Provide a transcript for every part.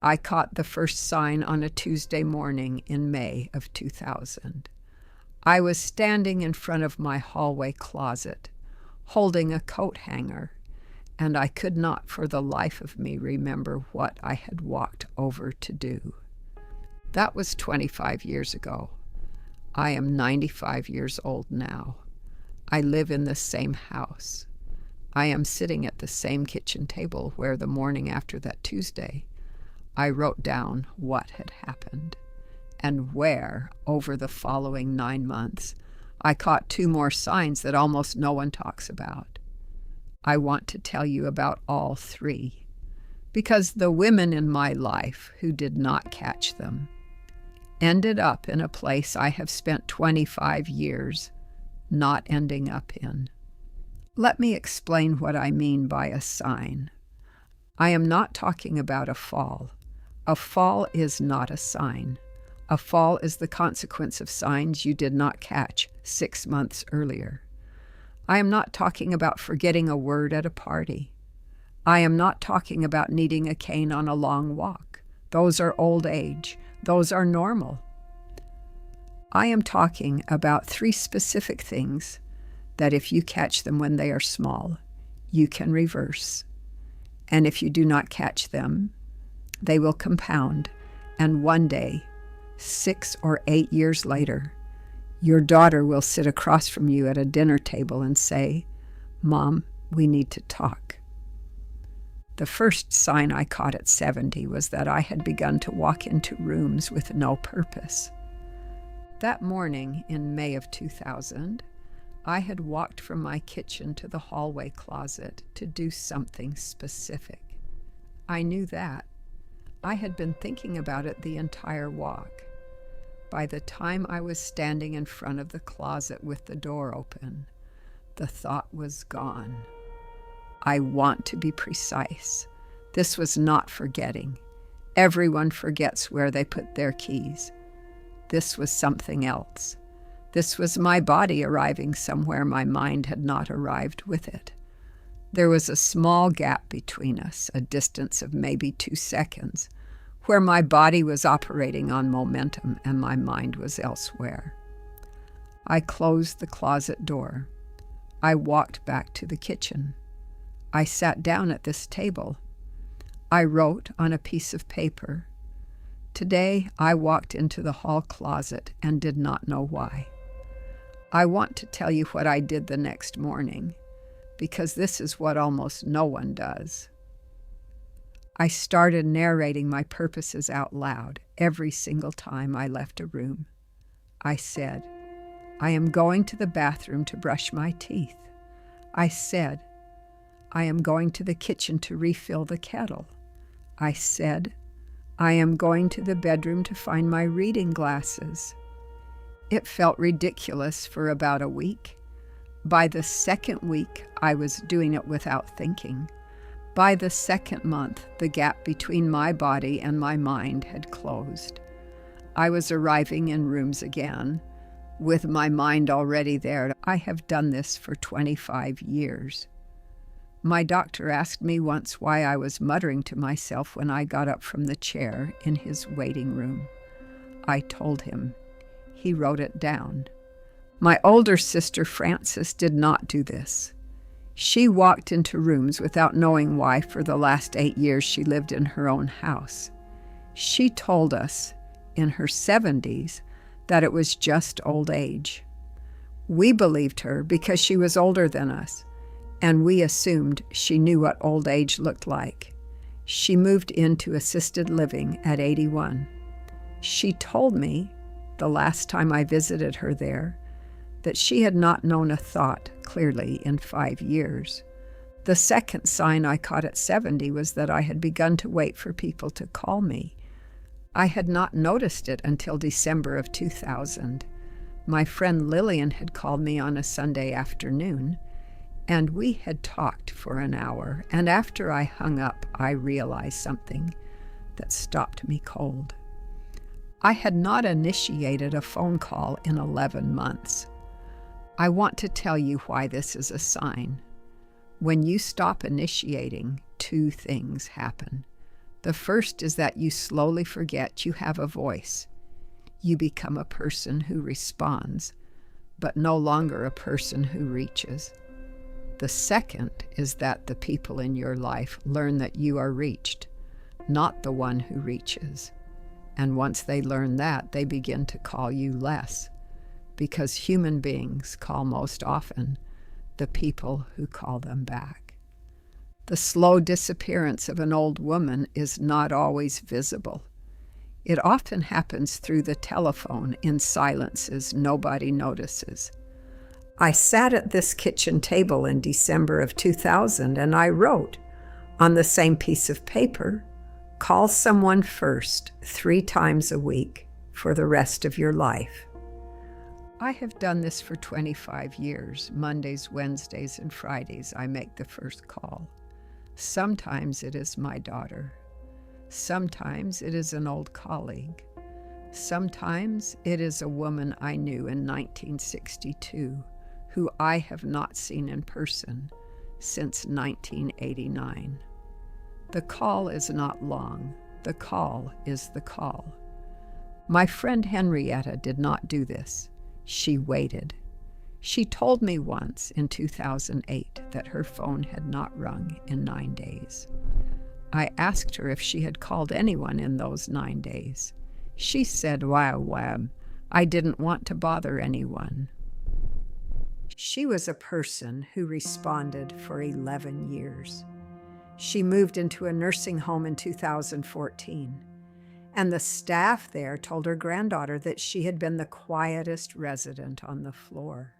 I caught the first sign on a Tuesday morning in May of 2000. I was standing in front of my hallway closet, holding a coat hanger, and I could not for the life of me remember what I had walked over to do. That was 25 years ago. I am 95 years old now. I live in the same house. I am sitting at the same kitchen table where the morning after that Tuesday, I wrote down what had happened, and where, over the following 9 months, I caught 2 more signs that almost no one talks about. I want to tell you about all 3, because the women in my life who did not catch them ended up in a place I have spent 25 years not ending up in. Let me explain what I mean by a sign. I am not talking about a fall. A fall is not a sign. A fall is the consequence of signs you did not catch 6 months earlier. I am not talking about forgetting a word at a party. I am not talking about needing a cane on a long walk. Those are old age. Those are normal. I am talking about 3 specific things that if you catch them when they are small, you can reverse. And if you do not catch them, they will compound, and one day, 6 or 8 years later, your daughter will sit across from you at a dinner table and say, "Mom, we need to talk." The first sign I caught at 70 was that I had begun to walk into rooms with no purpose. That morning in May of 2000, I had walked from my kitchen to the hallway closet to do something specific. I knew that. I had been thinking about it the entire walk. By the time I was standing in front of the closet with the door open, the thought was gone. I want to be precise. This was not forgetting. Everyone forgets where they put their keys. This was something else. This was my body arriving somewhere my mind had not arrived with it. There was a small gap between us, a distance of maybe 2 seconds, where my body was operating on momentum and my mind was elsewhere. I closed the closet door. I walked back to the kitchen. I sat down at this table. I wrote on a piece of paper. Today I walked into the hall closet and did not know why. I want to tell you what I did the next morning, because this is what almost no one does. I started narrating my purposes out loud every single time I left a room. I said, "I am going to the bathroom to brush my teeth." I said, "I am going to the kitchen to refill the kettle." I said, "I am going to the bedroom to find my reading glasses." It felt ridiculous for about a week. By the second week, I was doing it without thinking. By the second month, the gap between my body and my mind had closed. I was arriving in rooms again, with my mind already there. I have done this for 25 years. My doctor asked me once why I was muttering to myself when I got up from the chair in his waiting room. I told him. He wrote it down. My older sister Frances did not do this. She walked into rooms without knowing why for the last 8 years she lived in her own house. She told us, in her 70s, that it was just old age. We believed her because she was older than us, and we assumed she knew what old age looked like. She moved into assisted living at 81. She told me, the last time I visited her there, that she had not known a thought clearly in 5 years. The second sign I caught at 70 was that I had begun to wait for people to call me. I had not noticed it until December of 2000. My friend Lillian had called me on a Sunday afternoon, and we had talked for an hour, and after I hung up, I realized something that stopped me cold. I had not initiated a phone call in 11 months. I want to tell you why this is a sign. When you stop initiating, 2 things happen. The first is that you slowly forget you have a voice. You become a person who responds, but no longer a person who reaches. The second is that the people in your life learn that you are reached, not the one who reaches. And once they learn that, they begin to call you less, because human beings call most often the people who call them back. The slow disappearance of an old woman is not always visible. It often happens through the telephone in silences nobody notices. I sat at this kitchen table in December of 2000 and I wrote on the same piece of paper, "Call someone first 3 times a week for the rest of your life." I have done this for 25 years. Mondays, Wednesdays, and Fridays I make the first call. Sometimes it is my daughter. Sometimes it is an old colleague. Sometimes it is a woman I knew in 1962 who I have not seen in person since 1989. The call is not long. The call is the call. My friend Henrietta did not do this. She waited. She told me once in 2008 that her phone had not rung in 9 days. I asked her if she had called anyone in those 9 days. She said, well, I didn't want to bother anyone. She was a person who responded for 11 years. She moved into a nursing home in 2014, and the staff there told her granddaughter that she had been the quietest resident on the floor.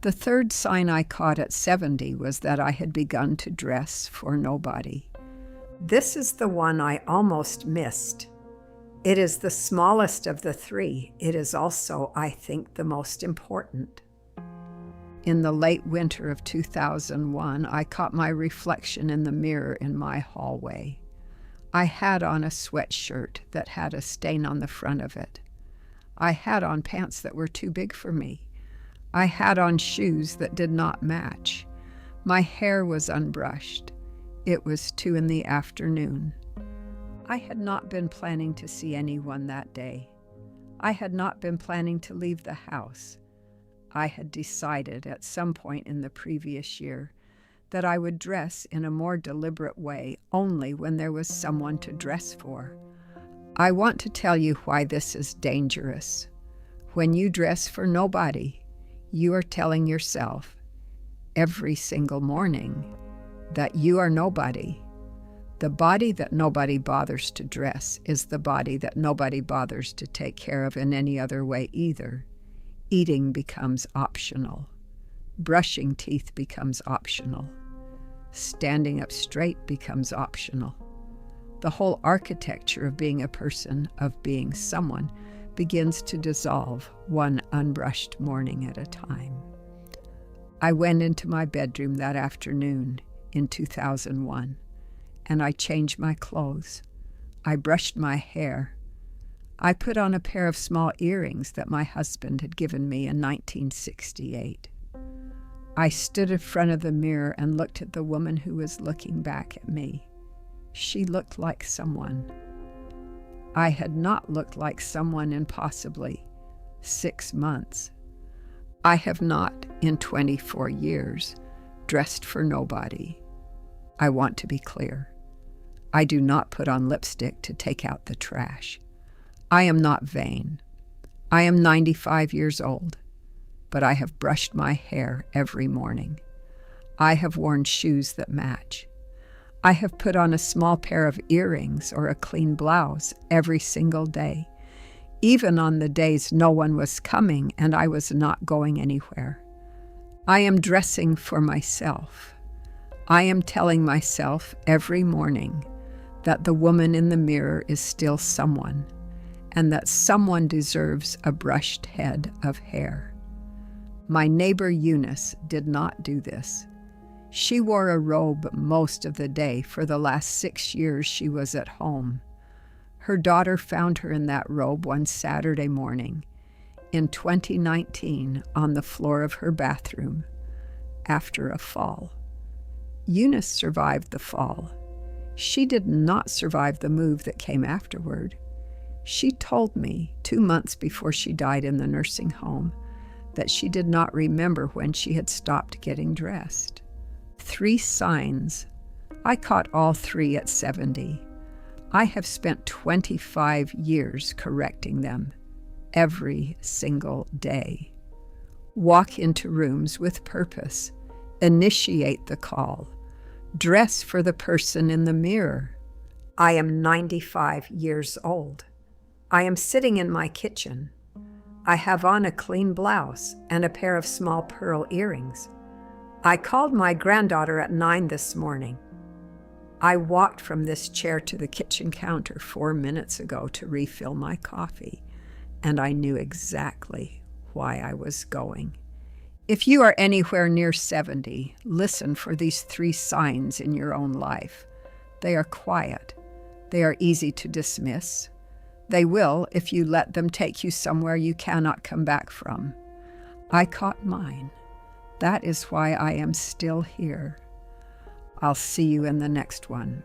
The third sign I caught at 70 was that I had begun to dress for nobody. This is the one I almost missed. It is the smallest of the 3. It is also, I think, the most important. In the late winter of 2001, I caught my reflection in the mirror in my hallway. I had on a sweatshirt that had a stain on the front of it. I had on pants that were too big for me. I had on shoes that did not match. My hair was unbrushed. It was 2 p.m. I had not been planning to see anyone that day. I had not been planning to leave the house. I had decided at some point in the previous year that I would dress in a more deliberate way only when there was someone to dress for. I want to tell you why this is dangerous. When you dress for nobody, you are telling yourself every single morning that you are nobody. The body that nobody bothers to dress is the body that nobody bothers to take care of in any other way either. Eating becomes optional. Brushing teeth becomes optional. Standing up straight becomes optional. The whole architecture of being a person, of being someone, begins to dissolve one unbrushed morning at a time. I went into my bedroom that afternoon in 2001, and I changed my clothes. I brushed my hair. I put on a pair of small earrings that my husband had given me in 1968. I stood in front of the mirror and looked at the woman who was looking back at me. She looked like someone. I had not looked like someone in possibly 6 months. I have not, in 24 years, dressed for nobody. I want to be clear. I do not put on lipstick to take out the trash. I am not vain. I am 95 years old, but I have brushed my hair every morning. I have worn shoes that match. I have put on a small pair of earrings or a clean blouse every single day, even on the days no one was coming and I was not going anywhere. I am dressing for myself. I am telling myself every morning that the woman in the mirror is still someone, and that someone deserves a brushed head of hair. My neighbor Eunice did not do this. She wore a robe most of the day for the last 6 years she was at home. Her daughter found her in that robe one Saturday morning in 2019 on the floor of her bathroom after a fall. Eunice survived the fall. She did not survive the move that came afterward. She told me 2 months before she died in the nursing home that she did not remember when she had stopped getting dressed. 3 signs. I caught all 3 at 70. I have spent 25 years correcting them every single day. Walk into rooms with purpose. Initiate the call. Dress for the person in the mirror. I am 95 years old. I am sitting in my kitchen. I have on a clean blouse and a pair of small pearl earrings. I called my granddaughter at 9 this morning. I walked from this chair to the kitchen counter 4 minutes ago to refill my coffee, and I knew exactly why I was going. If you are anywhere near 70, listen for these 3 signs in your own life. They are quiet. They are easy to dismiss. They will if you let them take you somewhere you cannot come back from. I caught mine. That is why I am still here. I'll see you in the next one.